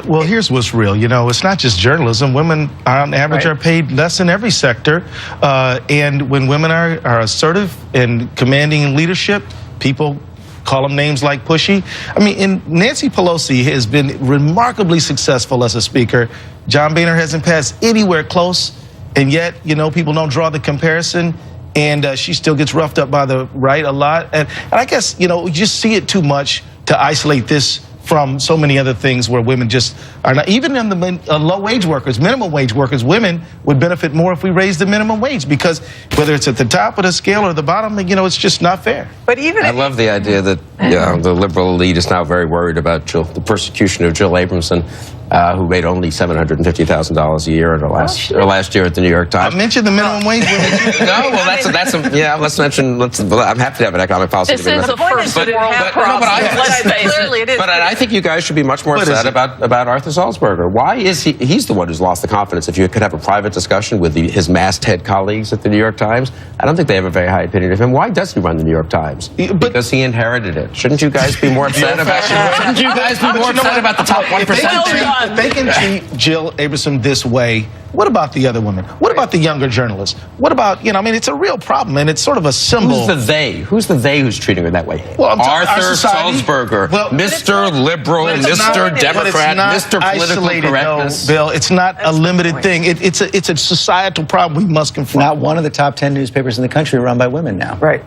Well, here's what's real. You know, it's not just journalism. Women, on average, are paid less in every sector. And when women are assertive and commanding in leadership, people call them names like pushy. I mean, Nancy Pelosi has been remarkably successful as a speaker. John Boehner hasn't passed anywhere close, and yet, you know, people don't draw the comparison. And she still gets roughed up by the right a lot. And I guess, you know, we just see it too much to isolate this from so many other things where women just are not, even in the low-wage workers, minimum wage workers, women would benefit more if we raised the minimum wage, because whether it's at the top of the scale or the bottom, you know, it's just not fair. But even I love the idea that the liberal elite is now very worried about the persecution of Jill Abramson, who made only $750,000 a year in her last year at the New York Times. I mentioned the minimum wage. No, well, let's mention. I'm happy to have an economic policy debate. the first world problem. Clearly it is. But I think you guys should be much more upset about Arthur Sulzberger. Why is he's the one who's lost the confidence? If you could have a private discussion with his masthead colleagues at the New York Times, I don't think they have a very high opinion of him. Why does he run the New York Times? Because he inherited it. Shouldn't you guys be more upset about? Shouldn't you guys be more upset about the top 1%? If they can treat Jill Abramson this way, what about the other women? What about the younger journalists? What about, you know, I mean, it's a real problem, and it's sort of a symbol. Who's the they? Who's the they who's treating her that way? Well, Arthur Sulzberger, Mr. Liberal, Mr. Democrat, Mr. Political Correctness. Though, Bill, it's not a limited thing. It's a societal problem we must confront. Not one of the top 10 newspapers in the country are run by women now. Right.